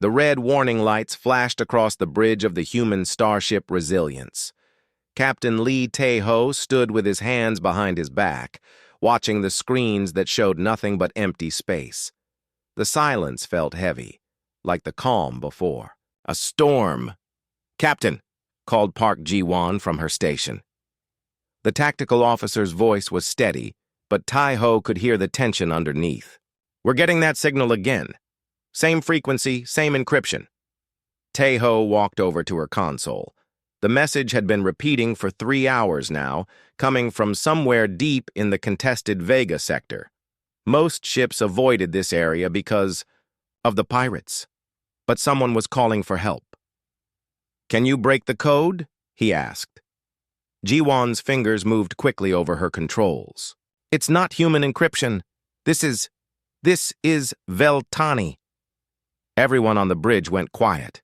The red warning lights flashed across the bridge of the human starship Resilience. Captain Lee Tae-ho stood with his hands behind his back, watching the screens that showed nothing but empty space. The silence felt heavy, like the calm before. A storm. "Captain," called Park Ji-won from her station. The tactical officer's voice was steady, but Tae-ho could hear the tension underneath. "We're getting that signal again. Same frequency, same encryption." Tae-ho walked over to her console. The message had been repeating for 3 hours now, coming from somewhere deep in the contested Vega sector. Most ships avoided this area because of the pirates. But someone was calling for help. "Can you break the code?" he asked. Ji-won's fingers moved quickly over her controls. "It's not human encryption. This is Veltani." Everyone on the bridge went quiet.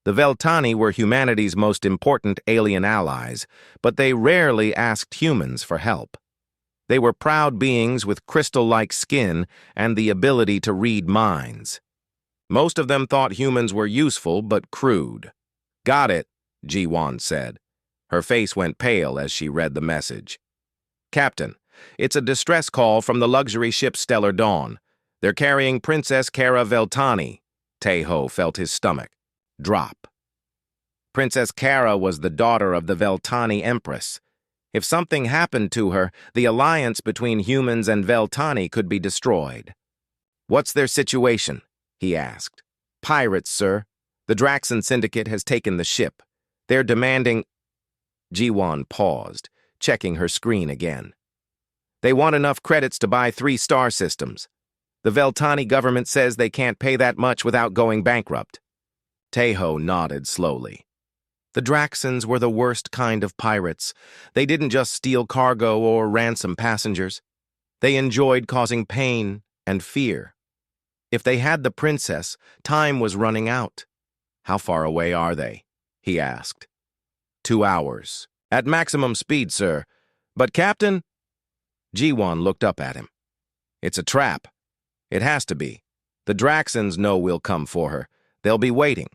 The Veltani were humanity's most important alien allies, but they rarely asked humans for help. They were proud beings with crystal-like skin and the ability to read minds. Most of them thought humans were useful but crude. "Got it," Ji-won said. Her face went pale as she read the message. "Captain, it's a distress call from the luxury ship Stellar Dawn. They're carrying Princess Kara Veltani." Tae-ho felt his stomach drop. Princess Kara was the daughter of the Veltani Empress. If something happened to her, the alliance between humans and Veltani could be destroyed. "What's their situation?" he asked. "Pirates, sir. The Draxon Syndicate has taken the ship. They're demanding—" Ji-won paused, checking her screen again. "They want enough credits to buy 3 star systems. The Veltani government says they can't pay that much without going bankrupt." Tae-ho nodded slowly. The Draxons were the worst kind of pirates. They didn't just steal cargo or ransom passengers. They enjoyed causing pain and fear. If they had the princess, time was running out. "How far away are they?" he asked. 2 hours. "At maximum speed, sir. But, Captain—" Ji-won looked up at him. "It's a trap. It has to be. The Draxons know we'll come for her. They'll be waiting."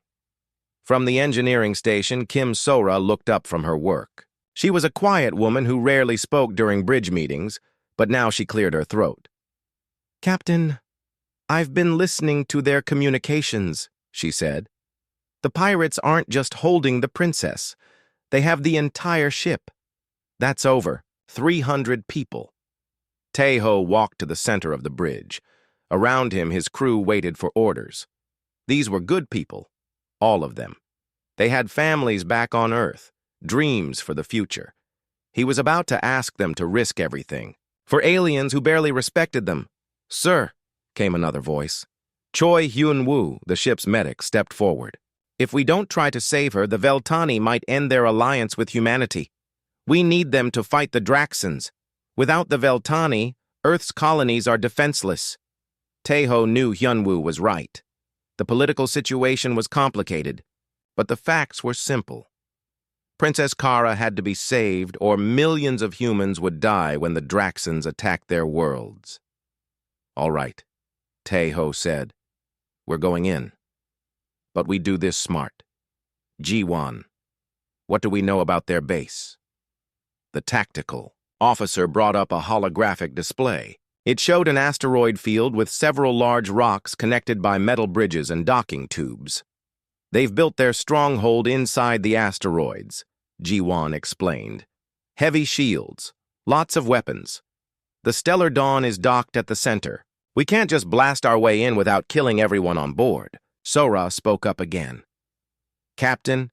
From the engineering station, Kim Sora looked up from her work. She was a quiet woman who rarely spoke during bridge meetings, but now she cleared her throat. "Captain, I've been listening to their communications," she said. "The pirates aren't just holding the princess. They have the entire ship. That's over 300 people." Tae-ho walked to the center of the bridge. Around him, his crew waited for orders. These were good people, all of them. They had families back on Earth, dreams for the future. He was about to ask them to risk everything, for aliens who barely respected them. "Sir," came another voice. Choi Hyun-woo, the ship's medic, stepped forward. "If we don't try to save her, the Veltani might end their alliance with humanity. We need them to fight the Draxons. Without the Veltani, Earth's colonies are defenseless." Tae-ho knew Hyun-woo was right. The political situation was complicated, but the facts were simple. Princess Kara had to be saved, or millions of humans would die when the Draxons attacked their worlds. "All right," Tae-ho said. "We're going in. But we do this smart. Ji-won, what do we know about their base?" The tactical officer brought up a holographic display. It showed an asteroid field with several large rocks connected by metal bridges and docking tubes. "They've built their stronghold inside the asteroids," Ji-won explained. "Heavy shields, lots of weapons. The Stellar Dawn is docked at the center. We can't just blast our way in without killing everyone on board." Sora spoke up again. "Captain,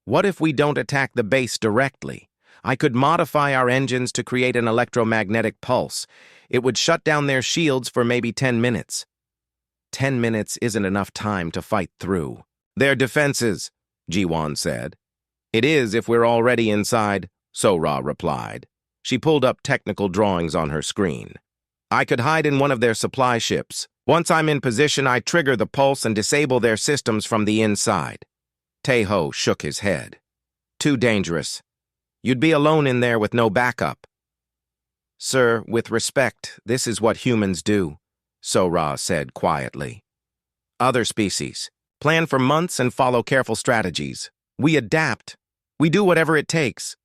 what if we don't attack the base directly? I could modify our engines to create an electromagnetic pulse. It would shut down their shields for maybe 10 minutes. 10 minutes isn't enough time to fight through." "Their defenses," Ji-won said. "It is if we're already inside," Sora replied. She pulled up technical drawings on her screen. "I could hide in one of their supply ships. Once I'm in position, I trigger the pulse and disable their systems from the inside." Tae-ho shook his head. "Too dangerous. You'd be alone in there with no backup." "Sir, with respect, this is what humans do," Sora said quietly. "Other species, Plan for months and follow careful strategies. We adapt. We do whatever it takes.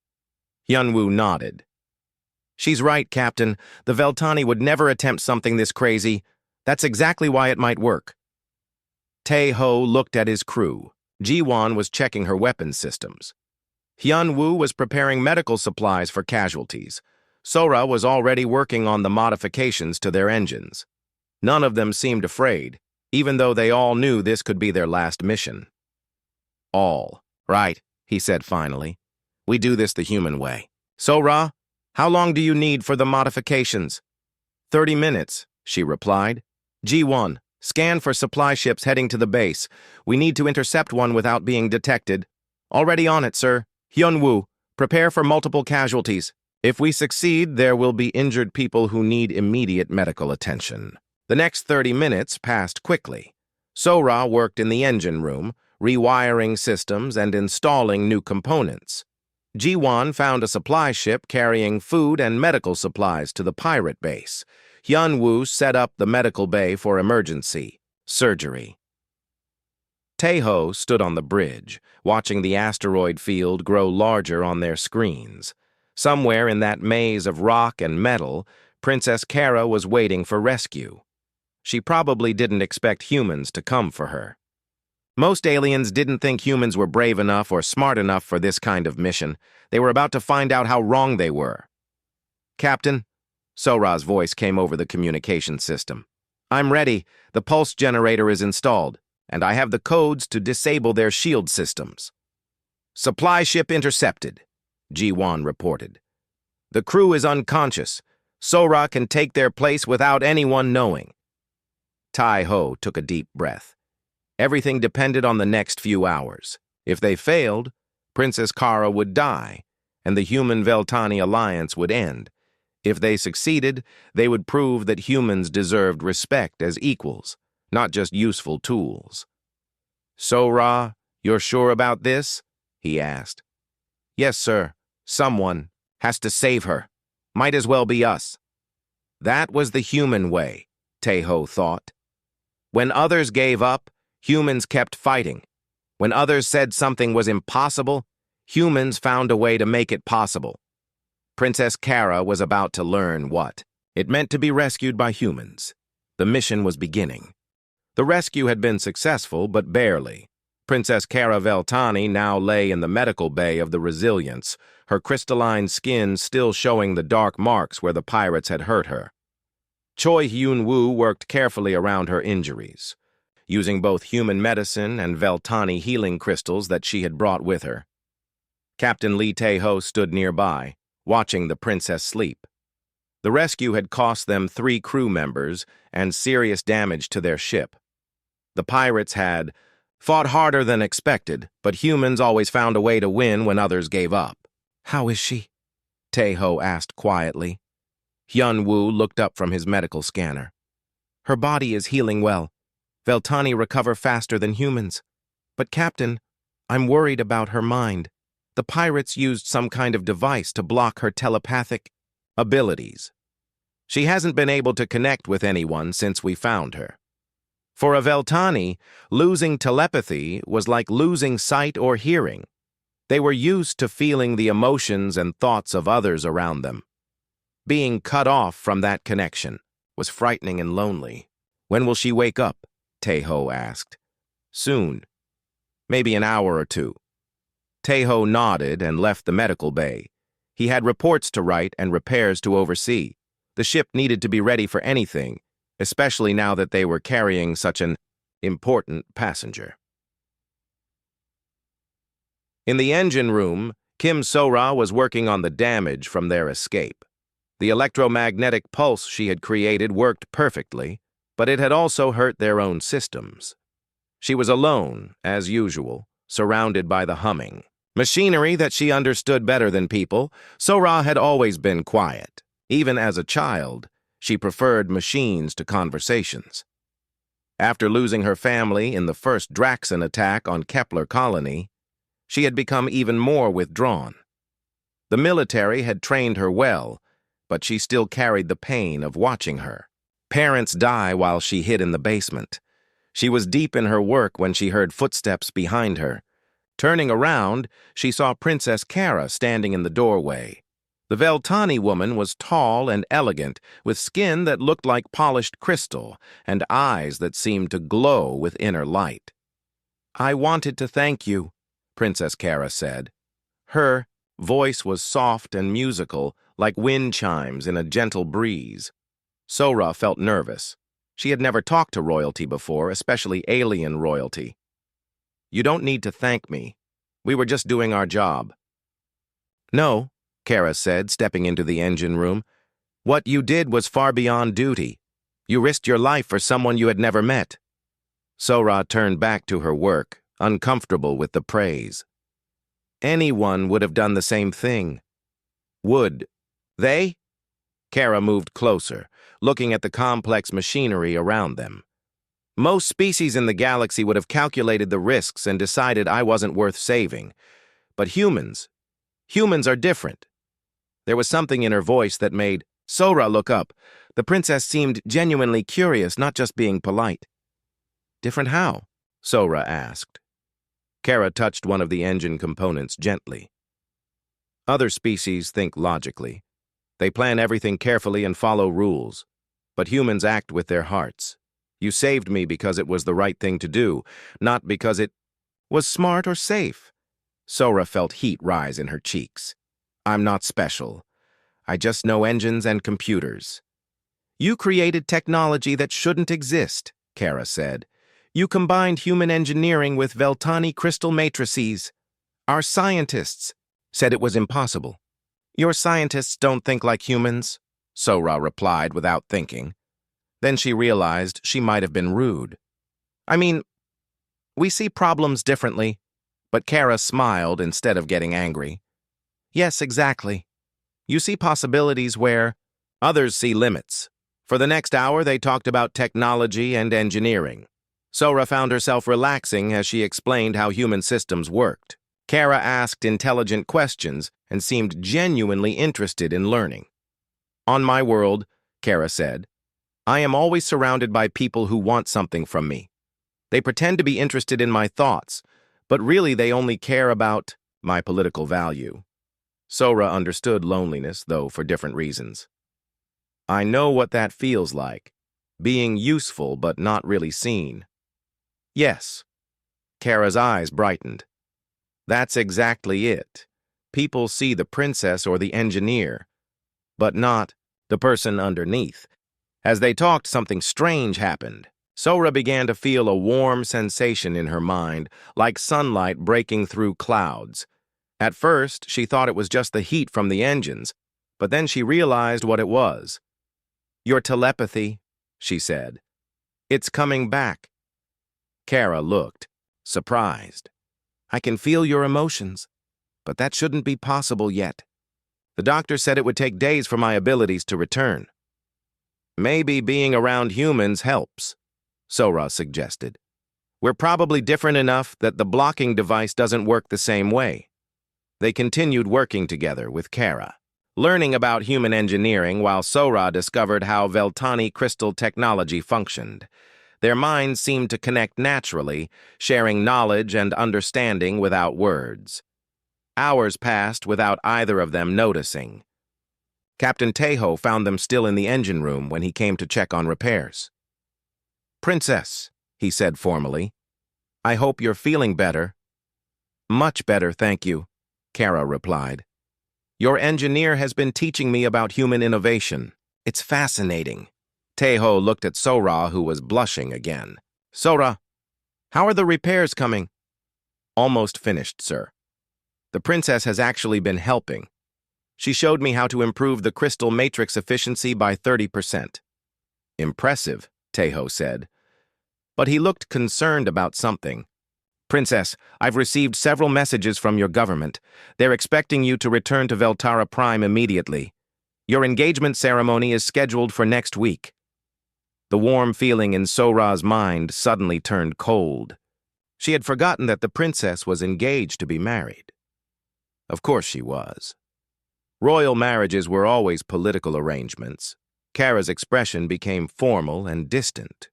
Hyunwoo nodded. She's right, Captain. The Veltani would never attempt something this crazy. That's exactly why it might work. Tae-ho looked at his crew. Ji-won was checking her weapons systems. Hyunwoo was preparing medical supplies for casualties. Sora was already working on the modifications to their engines. None of them seemed afraid, even though they all knew this could be their last mission. All right, he said finally. We do this the human way. Sora, how long do you need for the modifications? 30 minutes, she replied. G1, scan for supply ships heading to the base. We need to intercept one without being detected. Already on it, sir. Hyunwoo, prepare for multiple casualties. If we succeed, there will be injured people who need immediate medical attention. The next 30 minutes passed quickly. Sora worked in the engine room, rewiring systems and installing new components. Ji-won found a supply ship carrying food and medical supplies to the pirate base. Hyunwoo set up the medical bay for emergency surgery. Tae-ho stood on the bridge, watching the asteroid field grow larger on their screens. Somewhere in that maze of rock and metal, Princess Kara was waiting for rescue. She probably didn't expect humans to come for her. Most aliens didn't think humans were brave enough or smart enough for this kind of mission. They were about to find out how wrong they were. Captain, Sora's voice came over the communication system. I'm ready. The pulse generator is installed, and I have the codes to disable their shield systems. Supply ship intercepted, Ji-won reported. The crew is unconscious. Sora can take their place without anyone knowing. Tai-ho took a deep breath. Everything depended on the next few hours. If they failed, Princess Kara would die, and the human-Veltani alliance would end. If they succeeded, they would prove that humans deserved respect as equals, not just useful tools. Sora, you're sure about this? He asked. Yes, sir. Someone has to save her. Might as well be us. That was the human way, Tae-ho thought. When others gave up, humans kept fighting. When others said something was impossible, humans found a way to make it possible. Princess Kara was about to learn what it meant to be rescued by humans. The mission was beginning. The rescue had been successful, but barely. Princess Kara Veltani now lay in the medical bay of the Resilience, her crystalline skin still showing the dark marks where the pirates had hurt her. Choi Hyun-woo worked carefully around her injuries, using both human medicine and Veltani healing crystals that she had brought with her. Captain Lee Tae-ho stood nearby, watching the princess sleep. The rescue had cost them 3 crew members and serious damage to their ship. The pirates had fought harder than expected, but humans always found a way to win when others gave up. How is she? Tae-ho asked quietly. Hyun-woo looked up from his medical scanner. Her body is healing well. Veltani recover faster than humans. But, Captain, I'm worried about her mind. The pirates used some kind of device to block her telepathic abilities. She hasn't been able to connect with anyone since we found her. For a Veltani, losing telepathy was like losing sight or hearing. They were used to feeling the emotions and thoughts of others around them. Being cut off from that connection was frightening and lonely. When will she wake up? Tae-ho asked. Soon. Maybe an hour or 2. Tae-ho nodded and left the medical bay. He had reports to write and repairs to oversee. The ship needed to be ready for anything, especially now that they were carrying such an important passenger. In the engine room, Kim Sora was working on the damage from their escape. The electromagnetic pulse she had created worked perfectly, but it had also hurt their own systems. She was alone, as usual, surrounded by the humming machinery that she understood better than people. Sora had always been quiet. Even as a child, she preferred machines to conversations. After losing her family in the first Draxon attack on Kepler Colony, she had become even more withdrawn. The military had trained her well, but she still carried the pain of watching her parents die while she hid in the basement. She was deep in her work when she heard footsteps behind her. Turning around, she saw Princess Kara standing in the doorway. The Veltani woman was tall and elegant, with skin that looked like polished crystal and eyes that seemed to glow with inner light. "I wanted to thank you," Princess Kara said. Her voice was soft and musical, like wind chimes in a gentle breeze. Sora felt nervous. She had never talked to royalty before, especially alien royalty. "You don't need to thank me. We were just doing our job." "No," Kara said, stepping into the engine room. "What you did was far beyond duty. You risked your life for someone you had never met." Sora turned back to her work, uncomfortable with the praise. Anyone would have done the same thing. Would they? Kara moved closer, looking at the complex machinery around them. "Most species in the galaxy would have calculated the risks and decided I wasn't worth saving. But humans are different." There was something in her voice that made Sora look up. The princess seemed genuinely curious, not just being polite. "Different how?" Sora asked. Kara touched one of the engine components gently. "Other species think logically. They plan everything carefully and follow rules. But humans act with their hearts. You saved me because it was the right thing to do, not because it was smart or safe." Sora felt heat rise in her cheeks. "I'm not special. I just know engines and computers." "You created technology that shouldn't exist," Kara said. "You combined human engineering with Veltani crystal matrices. Our scientists said it was impossible." "Your scientists don't think like humans," Sora replied without thinking. Then she realized she might have been rude. "I mean, we see problems differently." But Kara smiled instead of getting angry. "Yes, exactly. You see possibilities where others see limits." For the next hour, they talked about technology and engineering. Sora found herself relaxing as she explained how human systems worked. Kara asked intelligent questions and seemed genuinely interested in learning. "On my world," Kara said, "I am always surrounded by people who want something from me. They pretend to be interested in my thoughts, but really they only care about my political value." Sora understood loneliness, though for different reasons. "I know what that feels like, being useful but not really seen." "Yes." Kara's eyes brightened. "That's exactly it. People see the princess or the engineer, but not the person underneath." As they talked, something strange happened. Sora began to feel a warm sensation in her mind, like sunlight breaking through clouds. At first, she thought it was just the heat from the engines, but then she realized what it was. "Your telepathy," she said. "It's coming back." Kara looked, surprised. "I can feel your emotions, but that shouldn't be possible yet. The doctor said it would take days for my abilities to return." "Maybe being around humans helps," Sora suggested. "We're probably different enough that the blocking device doesn't work the same way." They continued working together with Kara, learning about human engineering while Sora discovered how Veltani crystal technology functioned. Their minds seemed to connect naturally, sharing knowledge and understanding without words. Hours passed without either of them noticing. Captain Tejo found them still in the engine room when he came to check on repairs. "Princess," he said formally, "I hope you're feeling better." "Much better, thank you," Kara replied. "Your engineer has been teaching me about human innovation. It's fascinating." Tejo looked at Sora, who was blushing again. "Sora, how are the repairs coming?" "Almost finished, sir. The princess has actually been helping. She showed me how to improve the crystal matrix efficiency by 30%. "Impressive," Tejo said. But he looked concerned about something. "Princess, I've received several messages from your government. They're expecting you to return to HFY immediately. Your engagement ceremony is scheduled for next week." The warm feeling in Sora's mind suddenly turned cold. She had forgotten that the princess was engaged to be married. Of course she was. Royal marriages were always political arrangements. Kara's expression became formal and distant.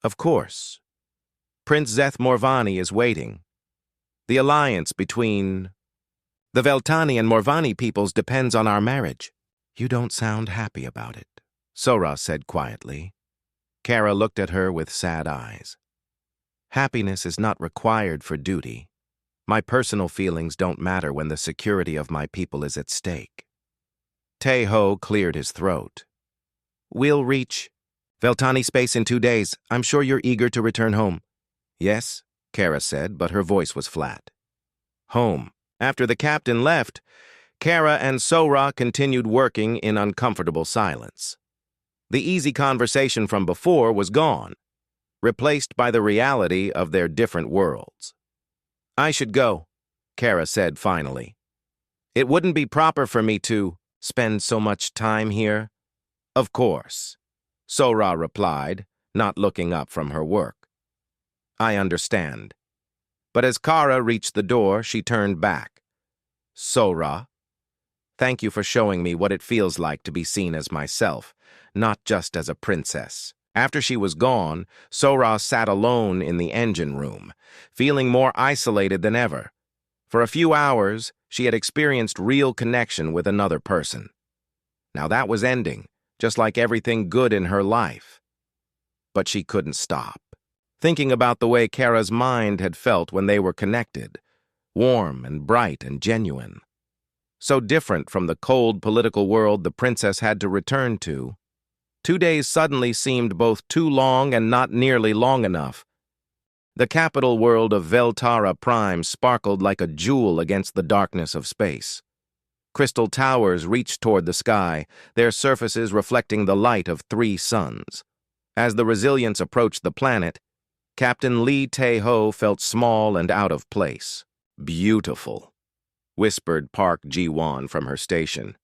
Of course. Prince Zeth Morvani is waiting. The alliance between the Veltani and Morvani peoples depends on our marriage. You don't sound happy about it, Sora said quietly. Kara looked at her with sad eyes. Happiness is not required for duty. My personal feelings don't matter when the security of my people is at stake. Te-Ho cleared his throat. We'll reach Veltani space in 2 days. I'm sure you're eager to return home. Yes, Kara said, but her voice was flat. Home. After the captain left, Kara and Sora continued working in uncomfortable silence. The easy conversation from before was gone, replaced by the reality of their different worlds. I should go, Kara said finally. It wouldn't be proper for me to spend so much time here. Of course, Sora replied, not looking up from her work. I understand. But as Kara reached the door, she turned back. Sora, thank you for showing me what it feels like to be seen as myself, not just as a princess. After she was gone, Sora sat alone in the engine room, feeling more isolated than ever. For a few hours, she had experienced real connection with another person. Now that was ending, just like everything good in her life. But she couldn't stop, thinking about the way Kara's mind had felt when they were connected, warm and bright and genuine. So different from the cold political world the princess had to return to. 2 days suddenly seemed both too long and not nearly long enough. The capital world of SciFiPrime sparkled like a jewel against the darkness of space. Crystal towers reached toward the sky, their surfaces reflecting the light of 3 suns. As the Resilience approached the planet, Captain Lee Te-Ho felt small and out of place. Beautiful, whispered Park Ji-won from her station.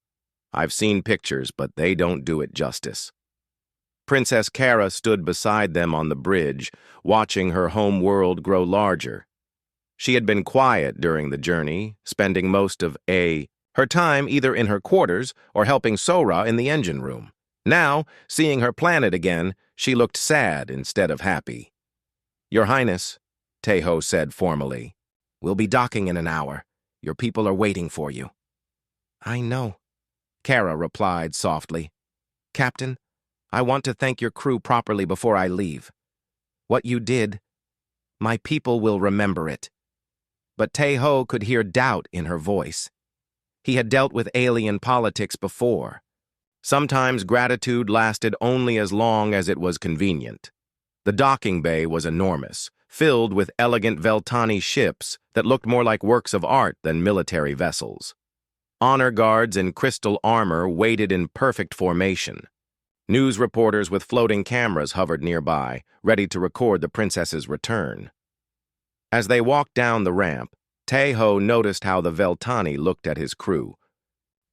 I've seen pictures, but they don't do it justice. Princess Kara stood beside them on the bridge, watching her home world grow larger. She had been quiet during the journey, spending most of her time either in her quarters or helping Sora in the engine room. Now, seeing her planet again, she looked sad instead of happy. Your Highness, Te-Ho said formally, we'll be docking in an hour. Your people are waiting for you. I know, Kara replied softly. Captain, I want to thank your crew properly before I leave. What you did, my people will remember it. But Te-Ho could hear doubt in her voice. He had dealt with alien politics before. Sometimes gratitude lasted only as long as it was convenient. The docking bay was enormous, filled with elegant Veltani ships that looked more like works of art than military vessels. Honor guards in crystal armor waited in perfect formation. News reporters with floating cameras hovered nearby, ready to record the princess's return. As they walked down the ramp, Te-Ho noticed how the Veltani looked at his crew.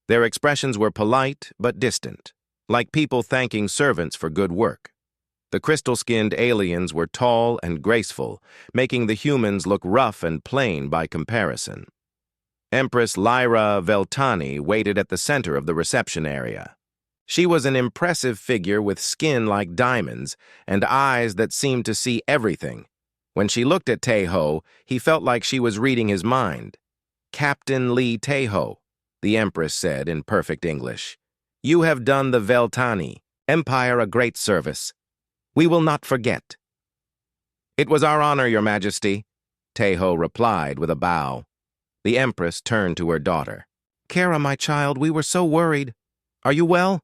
Their expressions were polite but distant, like people thanking servants for good work. The crystal-skinned aliens were tall and graceful, making the humans look rough and plain by comparison. Empress Lyra Veltani waited at the center of the reception area. She was an impressive figure with skin like diamonds and eyes that seemed to see everything. When she looked at Te-Ho, he felt like she was reading his mind. Captain Lee Te-Ho, the Empress said in perfect English, you have done the Veltani Empire a great service. We will not forget. It was our honor, Your Majesty, Te-Ho replied with a bow. The Empress turned to her daughter. Kara, my child, we were so worried. Are you well?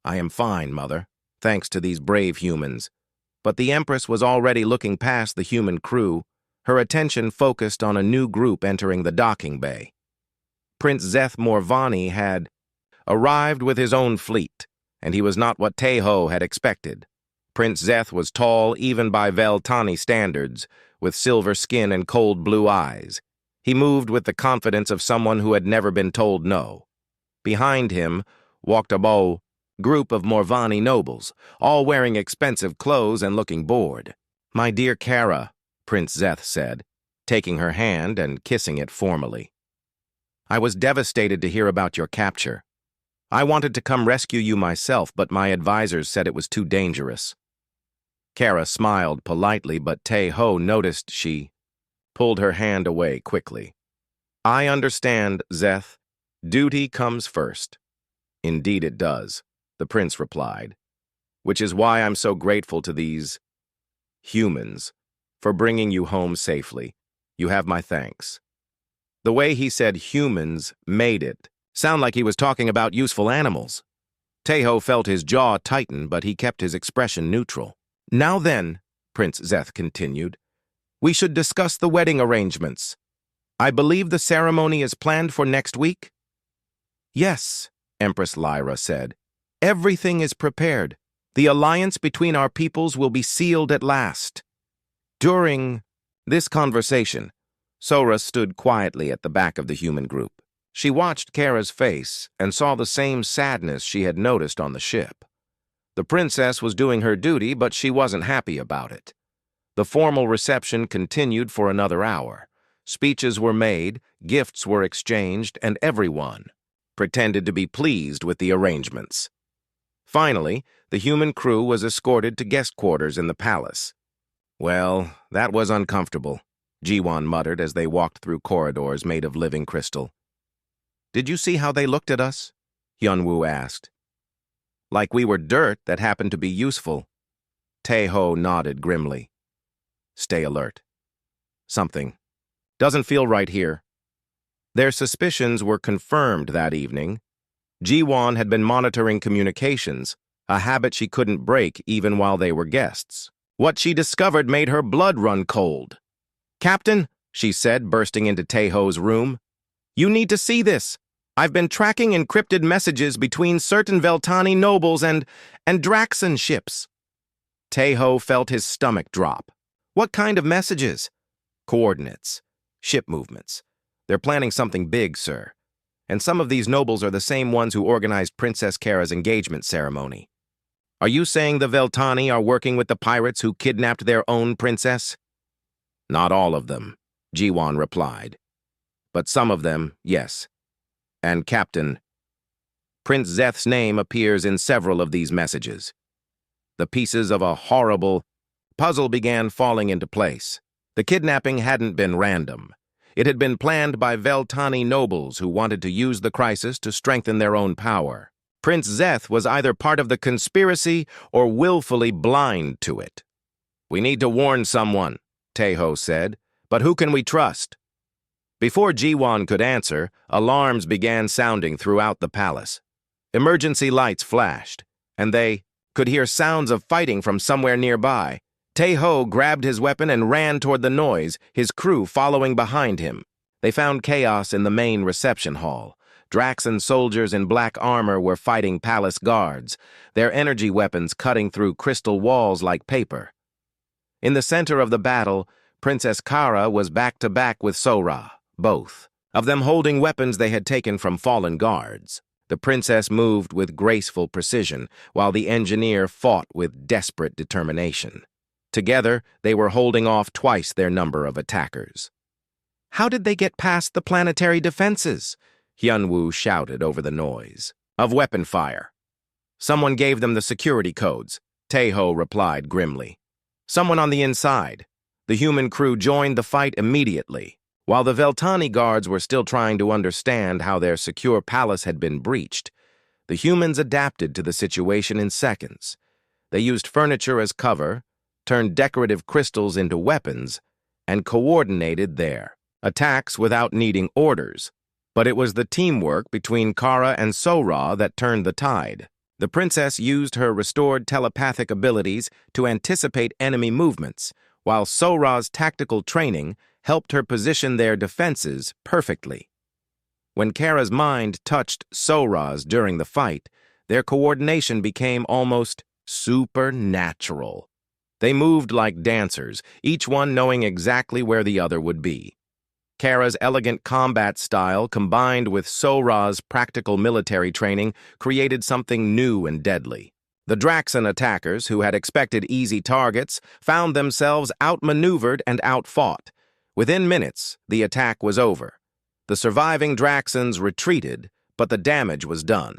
I am fine, Mother, thanks to these brave humans. But the Empress was already looking past the human crew, her attention focused on a new group entering the docking bay. Prince Zeth Morvani had arrived with his own fleet, and he was not what Te-Ho had expected. Prince Zeth was tall even by Veltani standards, with silver skin and cold blue eyes. He moved with the confidence of someone who had never been told no. Behind him walked a group of Morvani nobles, all wearing expensive clothes and looking bored. My dear Kara, Prince Zeth said, taking her hand and kissing it formally. I was devastated to hear about your capture. I wanted to come rescue you myself, but my advisors said it was too dangerous. Kara smiled politely, but Tae-ho noticed she pulled her hand away quickly. I understand, Zeth. Duty comes first. Indeed it does, the prince replied, which is why I'm so grateful to these humans for bringing you home safely. You have my thanks. The way he said humans made it sound like he was talking about useful animals. Tae-ho felt his jaw tighten, but he kept his expression neutral. Now then, Prince Zeth continued, we should discuss the wedding arrangements. I believe the ceremony is planned for next week? Yes, Empress Lyra said. Everything is prepared. The alliance between our peoples will be sealed at last. During this conversation, Sora stood quietly at the back of the human group. She watched Kara's face and saw the same sadness she had noticed on the ship. The princess was doing her duty, but she wasn't happy about it. The formal reception continued for another hour. Speeches were made, gifts were exchanged, and everyone pretended to be pleased with the arrangements. Finally, the human crew was escorted to guest quarters in the palace. Well, that was uncomfortable, Jiwon muttered as they walked through corridors made of living crystal. Did you see how they looked at us? Hyunwoo asked. Like we were dirt that happened to be useful. Tae-ho nodded grimly. Stay alert. Something doesn't feel right here. Their suspicions were confirmed that evening. Jiwon had been monitoring communications, a habit she couldn't break even while they were guests. What she discovered made her blood run cold. Captain, she said, bursting into Tae-ho's room, you need to see this. I've been tracking encrypted messages between certain Veltani nobles and Draxan ships. Tae-ho felt his stomach drop. What kind of messages? Coordinates. Ship movements. They're planning something big, sir. And some of these nobles are the same ones who organized Princess Kara's engagement ceremony. Are you saying the Veltani are working with the pirates who kidnapped their own princess? Not all of them, Jiwon replied. But some of them, yes. And Captain, Prince Zeth's name appears in several of these messages. The pieces of a horrible puzzle began falling into place. The kidnapping hadn't been random. It had been planned by Veltani nobles who wanted to use the crisis to strengthen their own power. Prince Zeth was either part of the conspiracy or willfully blind to it. We need to warn someone, Tae-ho said, but who can we trust? Before Jiwon could answer, alarms began sounding throughout the palace. Emergency lights flashed, and they could hear sounds of fighting from somewhere nearby. Tae-ho grabbed his weapon and ran toward the noise, his crew following behind him. They found chaos in the main reception hall. Draxan soldiers in black armor were fighting palace guards, their energy weapons cutting through crystal walls like paper. In the center of the battle, Princess Kara was back-to-back with Sora, both of them holding weapons they had taken from fallen guards. The princess moved with graceful precision, while the engineer fought with desperate determination. Together, they were holding off twice their number of attackers. How did they get past the planetary defenses? Hyunwoo shouted over the noise. Of weapon fire. Someone gave them the security codes, Tae-ho replied grimly. Someone on the inside. The human crew joined the fight immediately. While the Veltani guards were still trying to understand how their secure palace had been breached, the humans adapted to the situation in seconds. They used furniture as cover, turned decorative crystals into weapons, and coordinated their attacks without needing orders. But it was the teamwork between Kara and Sora that turned the tide. The princess used her restored telepathic abilities to anticipate enemy movements, while Sora's tactical training helped her position their defenses perfectly. When Kara's mind touched Sora's during the fight, their coordination became almost supernatural. They moved like dancers, each one knowing exactly where the other would be. Kara's elegant combat style, combined with Sora's practical military training, created something new and deadly. The Draxan attackers, who had expected easy targets, found themselves outmaneuvered and outfought. Within minutes, the attack was over. The surviving Draxans retreated, but the damage was done.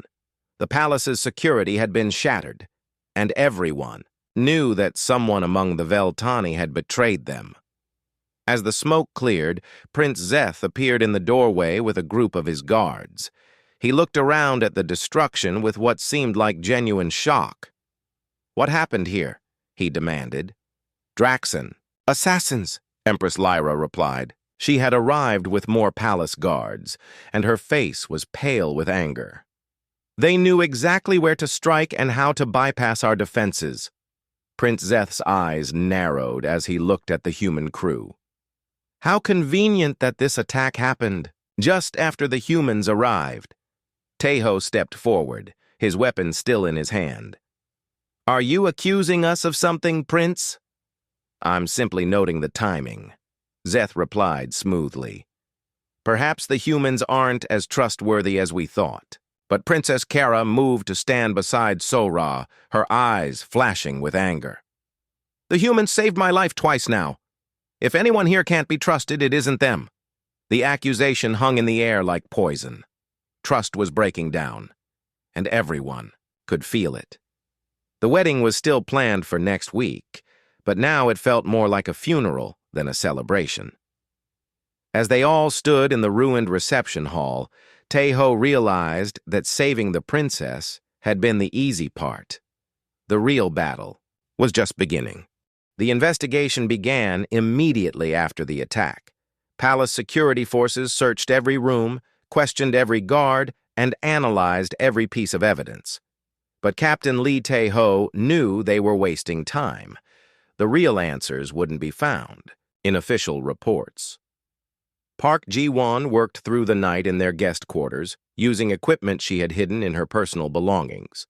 The palace's security had been shattered, and everyone knew that someone among the Veltani had betrayed them. As the smoke cleared, Prince Zeth appeared in the doorway with a group of his guards. He looked around at the destruction with what seemed like genuine shock. "What happened here?" he demanded. "Draxon." "Assassins," Empress Lyra replied. She had arrived with more palace guards, and her face was pale with anger. "They knew exactly where to strike and how to bypass our defenses." Prince Zeth's eyes narrowed as he looked at the human crew. "How convenient that this attack happened just after the humans arrived." Teho stepped forward, his weapon still in his hand. "Are you accusing us of something, Prince?" "I'm simply noting the timing," Zeth replied smoothly. "Perhaps the humans aren't as trustworthy as we thought." But Princess Kara moved to stand beside Sora, her eyes flashing with anger. "The humans saved my life twice now. If anyone here can't be trusted, it isn't them." The accusation hung in the air like poison. Trust was breaking down, and everyone could feel it. The wedding was still planned for next week, but now it felt more like a funeral than a celebration. As they all stood in the ruined reception hall, Teho realized that saving the princess had been the easy part. The real battle was just beginning. The investigation began immediately after the attack. Palace security forces searched every room, questioned every guard, and analyzed every piece of evidence. But Captain Lee Tae-ho knew they were wasting time. The real answers wouldn't be found in official reports. Park Ji-won worked through the night in their guest quarters, using equipment she had hidden in her personal belongings.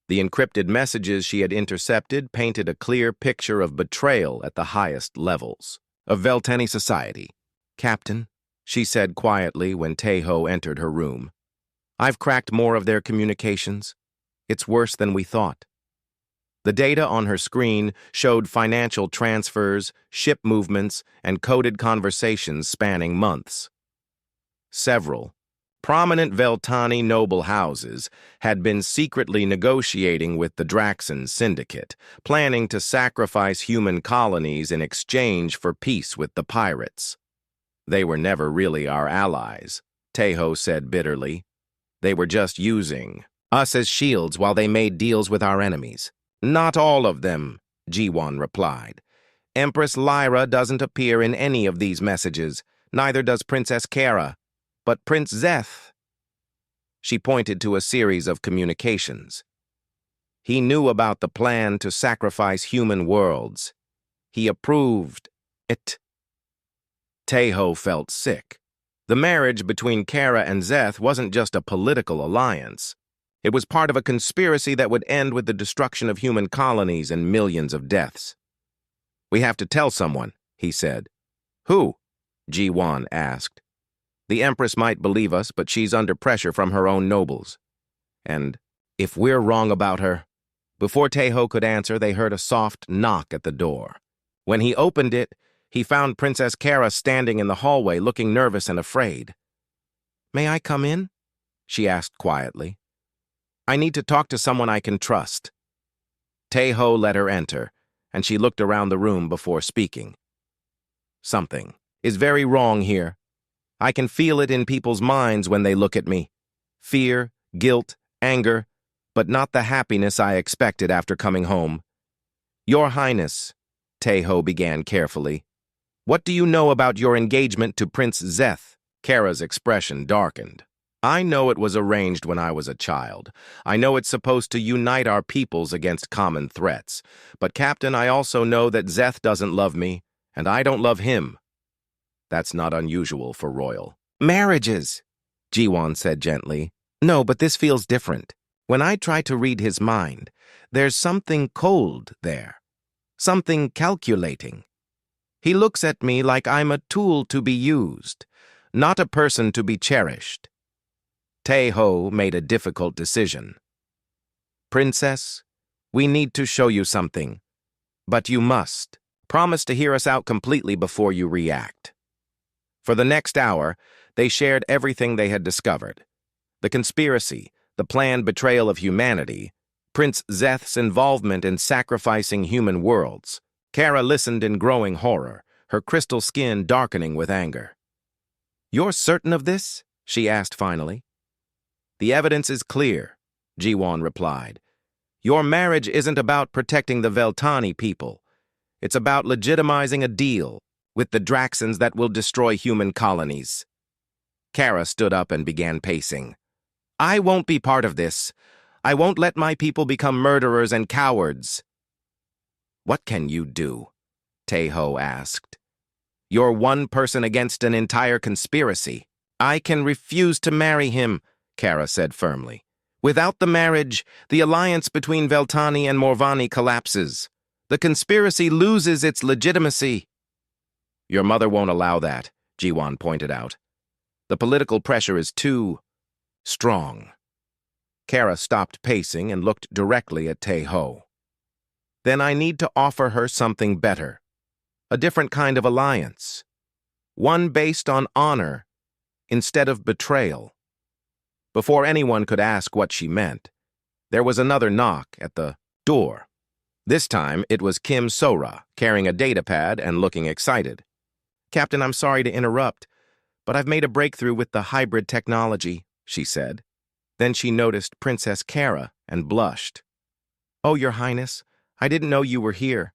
The encrypted messages she had intercepted painted a clear picture of betrayal at the highest levels of Veltani society. "Captain," she said quietly when Tae-ho entered her room, "I've cracked more of their communications. It's worse than we thought." The data on her screen showed financial transfers, ship movements, and coded conversations spanning months. Several prominent Veltani noble houses had been secretly negotiating with the Draxon Syndicate, planning to sacrifice human colonies in exchange for peace with the pirates. "They were never really our allies," Tae-ho said bitterly. "They were just using us as shields while they made deals with our enemies." "Not all of them," Ji-won replied. "Empress Lyra doesn't appear in any of these messages, neither does Princess Kara. But Prince Zeth—" She pointed to a series of communications. "He knew about the plan to sacrifice human worlds. He approved it." Tae-ho felt sick. The marriage between Kara and Zeth wasn't just a political alliance. It was part of a conspiracy that would end with the destruction of human colonies and millions of deaths. "We have to tell someone," he said. "Who?" Ji-won asked. "The Empress might believe us, but she's under pressure from her own nobles. And if we're wrong about her—" Before Tae-ho could answer, they heard a soft knock at the door. When he opened it, he found Princess Kara standing in the hallway, looking nervous and afraid. "May I come in?" she asked quietly. "I need to talk to someone I can trust." Tae-ho let her enter, and she looked around the room before speaking. "Something is very wrong here. I can feel it in people's minds when they look at me. Fear, guilt, anger, but not the happiness I expected after coming home." "Your Highness," Tae-ho began carefully, "what do you know about your engagement to Prince Zeth?" Kara's expression darkened. "I know it was arranged when I was a child. I know it's supposed to unite our peoples against common threats. But, Captain, I also know that Zeth doesn't love me, and I don't love him. That's not unusual for royal marriages," Ji-won said gently. "No, but this feels different. When I try to read his mind, there's something cold there, something calculating. He looks at me like I'm a tool to be used, not a person to be cherished." Tae-ho made a difficult decision. "Princess, we need to show you something, but you must promise to hear us out completely before you react." For the next hour, they shared everything they had discovered. The conspiracy, the planned betrayal of humanity, Prince Zeth's involvement in sacrificing human worlds. Kara listened in growing horror, her crystal skin darkening with anger. "You're certain of this?" she asked finally. "The evidence is clear," Jiwan replied. "Your marriage isn't about protecting the Veltani people. It's about legitimizing a deal with the Draxans that will destroy human colonies." Kara stood up and began pacing. "I won't be part of this. I won't let my people become murderers and cowards." "What can you do?" Taeho asked. "You're one person against an entire conspiracy." "I can refuse to marry him," Kara said firmly. "Without the marriage, the alliance between Veltani and Morvani collapses. The conspiracy loses its legitimacy." "Your mother won't allow that," Jiwan pointed out. "The political pressure is too strong." Kara stopped pacing and looked directly at Taeho. "Then I need to offer her something better. A different kind of alliance. One based on honor instead of betrayal." Before anyone could ask what she meant, there was another knock at the door. This time, it was Kim Sora, carrying a datapad and looking excited. "Captain, I'm sorry to interrupt, but I've made a breakthrough with the hybrid technology," she said. Then she noticed Princess Kara and blushed. "Oh, Your Highness, I didn't know you were here."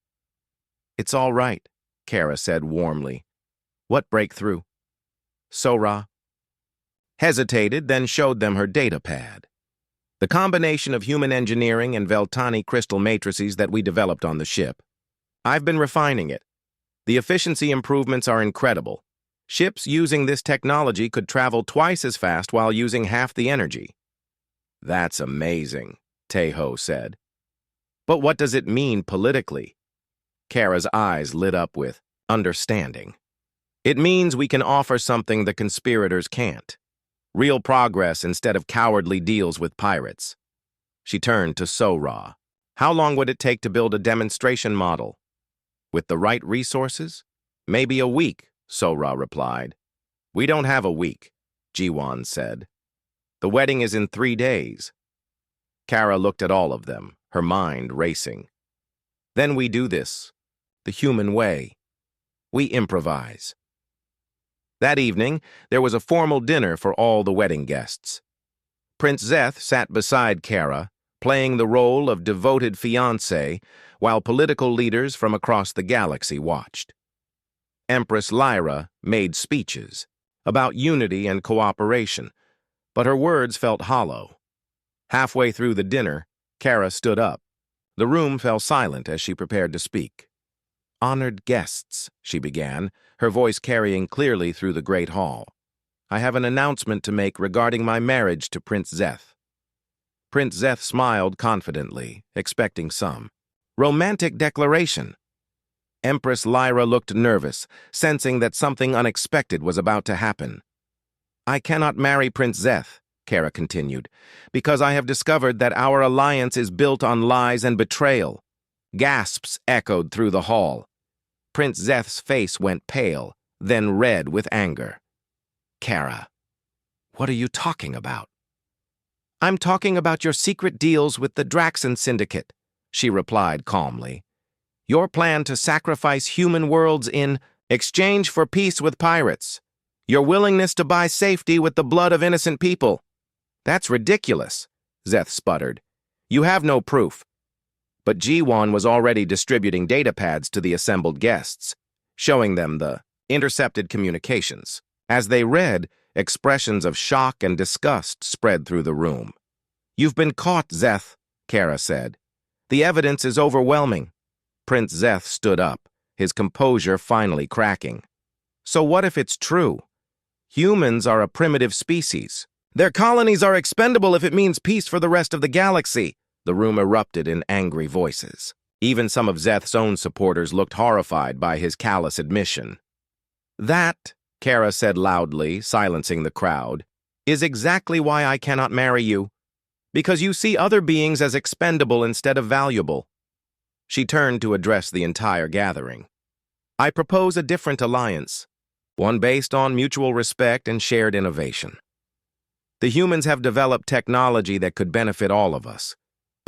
"It's all right," Kara said warmly. "What breakthrough?" Sora hesitated, then showed them her datapad. "The combination of human engineering and Veltani crystal matrices that we developed on the ship. I've been refining it. The efficiency improvements are incredible. Ships using this technology could travel twice as fast while using half the energy." "That's amazing," Taeho said. "But what does it mean politically?" Kara's eyes lit up with understanding. "It means we can offer something the conspirators can't. Real progress instead of cowardly deals with pirates." She turned to Sora. "How long would it take to build a demonstration model?" "With the right resources? Maybe a week," Sora replied. "We don't have a week," Jiwan said. "The wedding is in 3 days." Kara looked at all of them, her mind racing. "Then we do this the human way. We improvise." That evening, there was a formal dinner for all the wedding guests. Prince Zeth sat beside Kara, playing the role of devoted fiancé, while political leaders from across the galaxy watched. Empress Lyra made speeches about unity and cooperation, but her words felt hollow. Halfway through the dinner, Kara stood up. The room fell silent as she prepared to speak. "Honored guests," she began, her voice carrying clearly through the great hall. "I have an announcement to make regarding my marriage to Prince Zeth." Prince Zeth smiled confidently, expecting some romantic declaration. Empress Lyra looked nervous, sensing that something unexpected was about to happen. "I cannot marry Prince Zeth," Kara continued, "because I have discovered that our alliance is built on lies and betrayal." Gasps echoed through the hall. Prince Zeth's face went pale, then red with anger. "Kara, what are you talking about?" "I'm talking about your secret deals with the Draxan Syndicate," she replied calmly. "Your plan to sacrifice human worlds in exchange for peace with pirates. Your willingness to buy safety with the blood of innocent people." "That's ridiculous," Zeth sputtered. "You have no proof." But Jiwan was already distributing datapads to the assembled guests, showing them the intercepted communications. As they read, expressions of shock and disgust spread through the room. "You've been caught, Zeth," Kara said. "The evidence is overwhelming." Prince Zeth stood up, his composure finally cracking. "So what if it's true? Humans are a primitive species. Their colonies are expendable if it means peace for the rest of the galaxy." The room erupted in angry voices. Even some of Zeth's own supporters looked horrified by his callous admission. "That," Kara said loudly, silencing the crowd, "is exactly why I cannot marry you. Because you see other beings as expendable instead of valuable." She turned to address the entire gathering. "I propose a different alliance, one based on mutual respect and shared innovation. The humans have developed technology that could benefit all of us.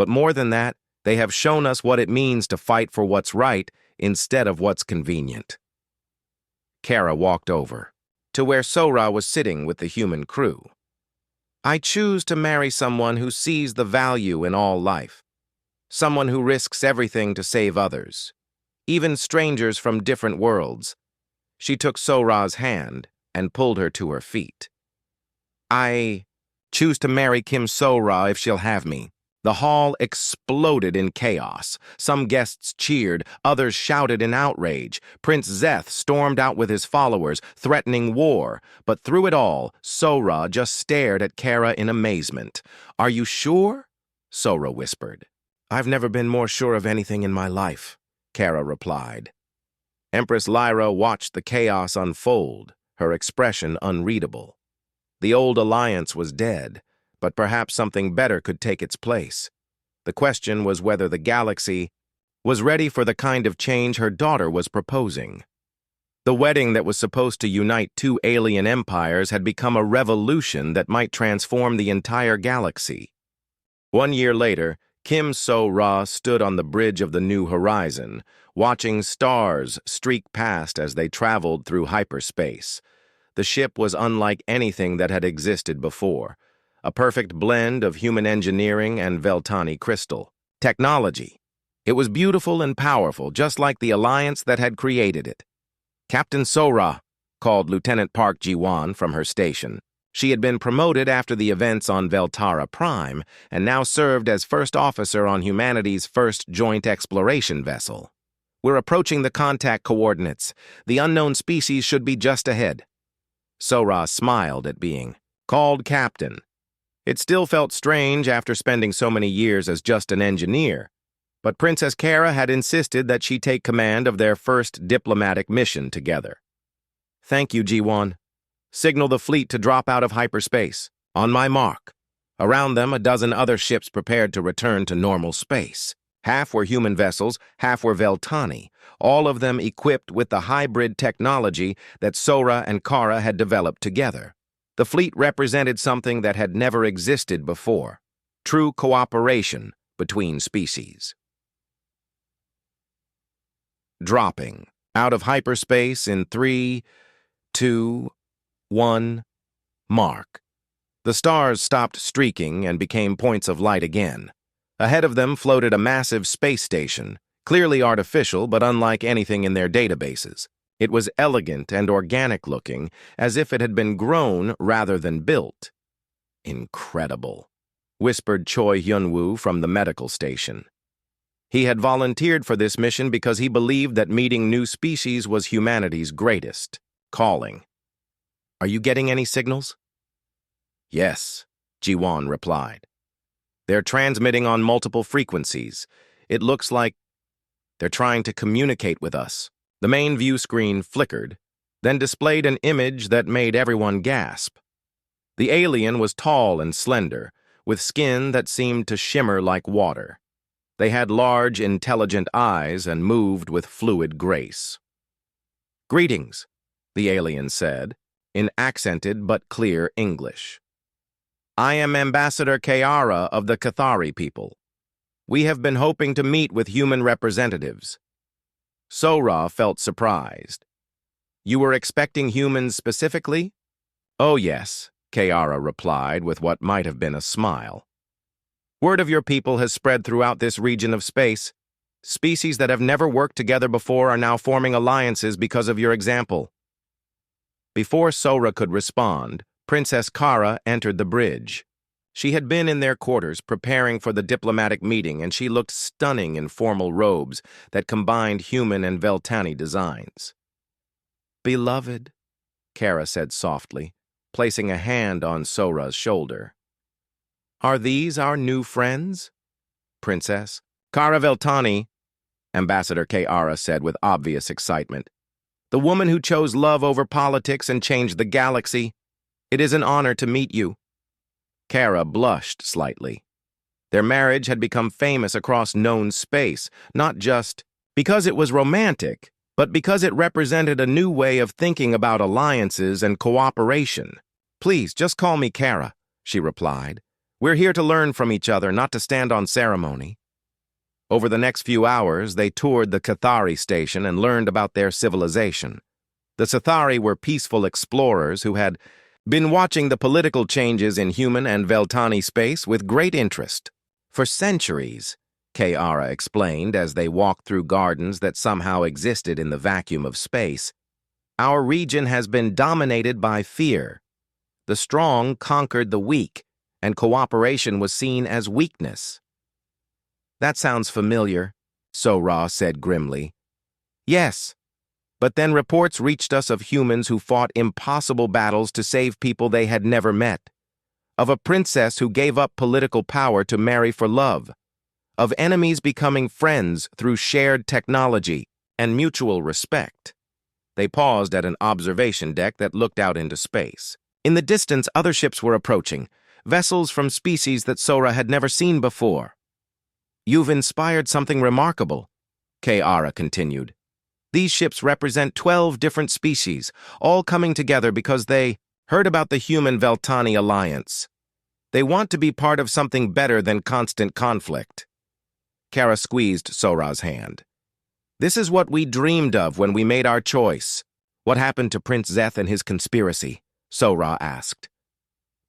But more than that, they have shown us what it means to fight for what's right instead of what's convenient. Kara walked over to where Sora was sitting with the human crew. I choose to marry someone who sees the value in all life. Someone who risks everything to save others, even strangers from different worlds. She took Sora's hand and pulled her to her feet. I choose to marry Kim Sora if she'll have me. The hall exploded in chaos. Some guests cheered, others shouted in outrage. Prince Zeth stormed out with his followers, threatening war. But through it all, Sora just stared at Kara in amazement. Are you sure? Sora whispered. I've never been more sure of anything in my life, Kara replied. Empress Lyra watched the chaos unfold, her expression unreadable. The old alliance was dead, but perhaps something better could take its place. The question was whether the galaxy was ready for the kind of change her daughter was proposing. The wedding that was supposed to unite two alien empires had become a revolution that might transform the entire galaxy. 1 year later, Kim So-ra stood on the bridge of the New Horizon, watching stars streak past as they traveled through hyperspace. The ship was unlike anything that had existed before, a perfect blend of human engineering and Veltani crystal technology. It was beautiful and powerful, just like the alliance that had created it. Captain Sora, called Lieutenant Park Ji-won from her station. She had been promoted after the events on SciFiPrime and now served as first officer on humanity's first joint exploration vessel. We're approaching the contact coordinates. The unknown species should be just ahead. Sora smiled at being called captain. It still felt strange after spending so many years as just an engineer, but Princess Kara had insisted that she take command of their first diplomatic mission together. Thank you, Ji-won. Signal the fleet to drop out of hyperspace. On my mark. Around them, a dozen other ships prepared to return to normal space. Half were human vessels, half were Veltani, all of them equipped with the hybrid technology that Sora and Kara had developed together. The fleet represented something that had never existed before, true cooperation between species. Dropping out of hyperspace in 3, 2, 1, mark. The stars stopped streaking and became points of light again. Ahead of them floated a massive space station, clearly artificial but unlike anything in their databases. It was elegant and organic-looking, as if it had been grown rather than built. Incredible, whispered Choi Hyun-woo from the medical station. He had volunteered for this mission because he believed that meeting new species was humanity's greatest calling. Are you getting any signals? Yes, Ji-won replied. They're transmitting on multiple frequencies. It looks like they're trying to communicate with us. The main view screen flickered, then displayed an image that made everyone gasp. The alien was tall and slender, with skin that seemed to shimmer like water. They had large, intelligent eyes and moved with fluid grace. Greetings, the alien said, in accented but clear English. I am Ambassador Kara of the Cathari people. We have been hoping to meet with human representatives. Sora felt surprised. You were expecting humans specifically? Oh yes, Kara replied with what might have been a smile. Word of your people has spread throughout this region of space. Species that have never worked together before are now forming alliances because of your example. Before Sora could respond, Princess Kara entered the bridge. She had been in their quarters preparing for the diplomatic meeting, and she looked stunning in formal robes that combined human and Veltani designs. Beloved, Kara said softly, placing a hand on Sora's shoulder. Are these our new friends? Princess. Kara Veltani, Ambassador Kara said with obvious excitement. The woman who chose love over politics and changed the galaxy. It is an honor to meet you. Kara blushed slightly. Their marriage had become famous across known space, not just because it was romantic, but because it represented a new way of thinking about alliances and cooperation. Please, just call me Kara, she replied, We're here to learn from each other, not to stand on ceremony. Over the next few hours, they toured the Cathari station and learned about their civilization. The Cathari were peaceful explorers who had been watching the political changes in human and Veltani space with great interest. For centuries, Kiara explained as they walked through gardens that somehow existed in the vacuum of space, our region has been dominated by fear. The strong conquered the weak, and cooperation was seen as weakness. That sounds familiar, Sora said grimly. Yes, but then reports reached us of humans who fought impossible battles to save people they had never met, of a princess who gave up political power to marry for love, of enemies becoming friends through shared technology and mutual respect. They paused at an observation deck that looked out into space. In the distance, other ships were approaching, vessels from species that Sora had never seen before. You've inspired something remarkable, Kiara continued. These ships represent 12 different species, all coming together because they heard about the human-Veltani alliance. They want to be part of something better than constant conflict. Kara squeezed Sora's hand. This is what we dreamed of when we made our choice. What happened to Prince Zeth and his conspiracy? Sora asked.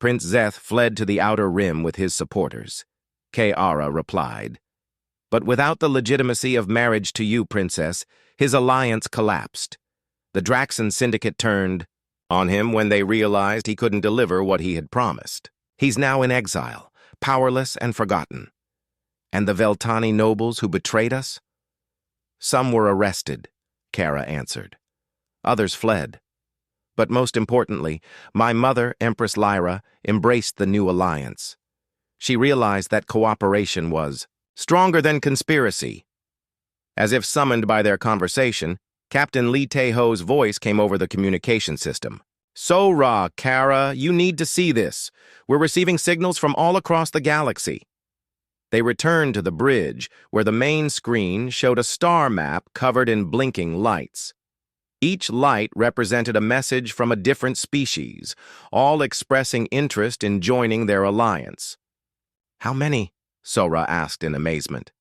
Prince Zeth fled to the outer rim with his supporters. Kiara replied. But without the legitimacy of marriage to you, Princess, his alliance collapsed. The Draxan Syndicate turned on him when they realized he couldn't deliver what he had promised. He's now in exile, powerless and forgotten. And the Veltani nobles who betrayed us? Some were arrested, Kara answered. Others fled. But most importantly, my mother, Empress Lyra, embraced the new alliance. She realized that cooperation was stronger than conspiracy. As if summoned by their conversation, Captain Lee Taeho's voice came over the communication system. Sora, Kara, you need to see this. We're receiving signals from all across the galaxy. They returned to the bridge, where the main screen showed a star map covered in blinking lights. Each light represented a message from a different species, all expressing interest in joining their alliance. How many? Sora asked in amazement.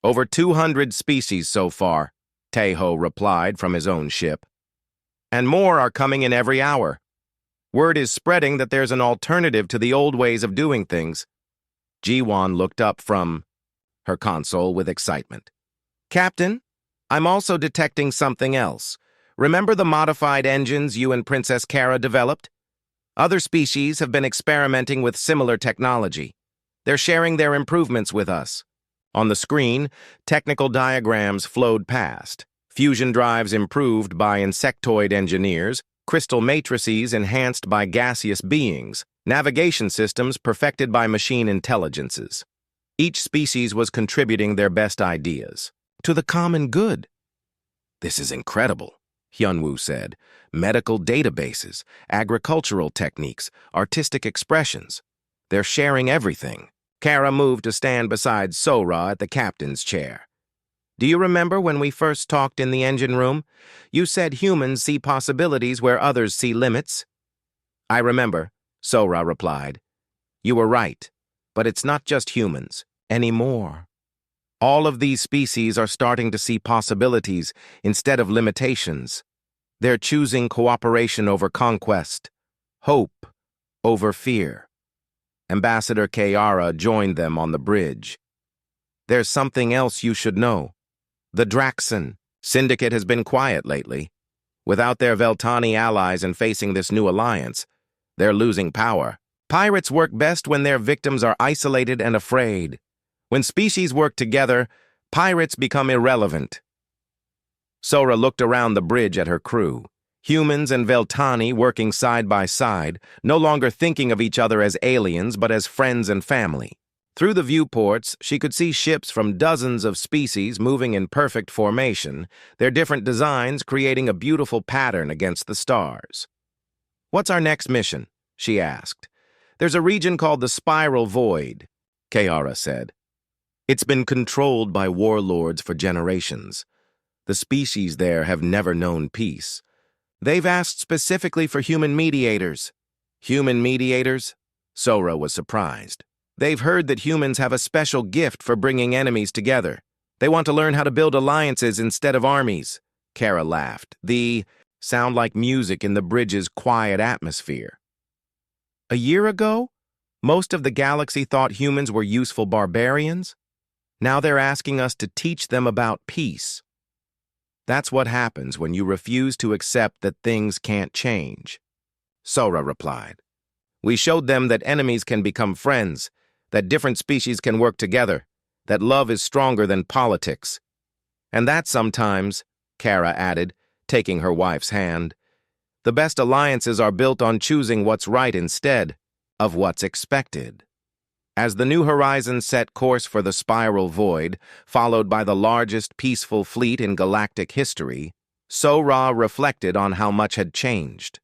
Over 200 species so far, Taeho replied from his own ship. And more are coming in every hour. Word is spreading that there's an alternative to the old ways of doing things. Jiwon looked up from her console with excitement. Captain, I'm also detecting something else. Remember the modified engines you and Princess Kara developed? Other species have been experimenting with similar technology. They're sharing their improvements with us. On the screen, technical diagrams flowed past. Fusion drives improved by insectoid engineers, crystal matrices enhanced by gaseous beings, navigation systems perfected by machine intelligences. Each species was contributing their best ideas to the common good. This is incredible, Hyunwoo said. Medical databases, agricultural techniques, artistic expressions. They're sharing everything. Kara moved to stand beside Sora at the captain's chair. Do you remember when we first talked in the engine room? You said humans see possibilities where others see limits. I remember, Sora replied. You were right, but it's not just humans anymore. All of these species are starting to see possibilities instead of limitations. They're choosing cooperation over conquest, hope over fear. Ambassador Kiara joined them on the bridge. There's something else you should know. The Draxan Syndicate has been quiet lately. Without their Veltani allies and facing this new alliance, they're losing power. Pirates work best when their victims are isolated and afraid. When species work together, pirates become irrelevant. Sora looked around the bridge at her crew. Humans and Veltani working side by side, no longer thinking of each other as aliens but as friends and family. Through the viewports, she could see ships from dozens of species moving in perfect formation, their different designs creating a beautiful pattern against the stars. What's our next mission? She asked. There's a region called the Spiral Void, Kiara said. It's been controlled by warlords for generations. The species there have never known peace. They've asked specifically for human mediators. Human mediators? Sora was surprised. They've heard that humans have a special gift for bringing enemies together. They want to learn how to build alliances instead of armies. Kara laughed. The sound like music in the bridge's quiet atmosphere. A year ago, most of the galaxy thought humans were useful barbarians. Now they're asking us to teach them about peace. That's what happens when you refuse to accept that things can't change. Sora replied. We showed them that enemies can become friends, that different species can work together, that love is stronger than politics. And that sometimes, Kara added, taking her wife's hand, the best alliances are built on choosing what's right instead of what's expected. As the New Horizons set course for the Spiral Void, followed by the largest peaceful fleet in galactic history, Sora reflected on how much had changed.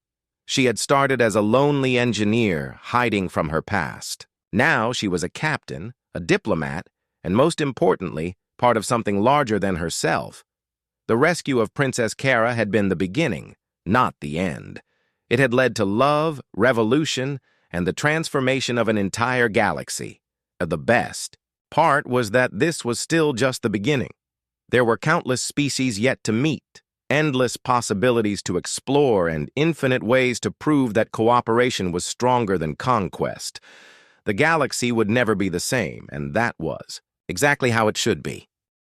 She had started as a lonely engineer, hiding from her past. Now she was a captain, a diplomat, and most importantly, part of something larger than herself. The rescue of Princess Kara had been the beginning, not the end. It had led to love, revolution, and the transformation of an entire galaxy. The best part was that this was still just the beginning. There were countless species yet to meet, endless possibilities to explore, and infinite ways to prove that cooperation was stronger than conquest. The galaxy would never be the same, and that was exactly how it should be.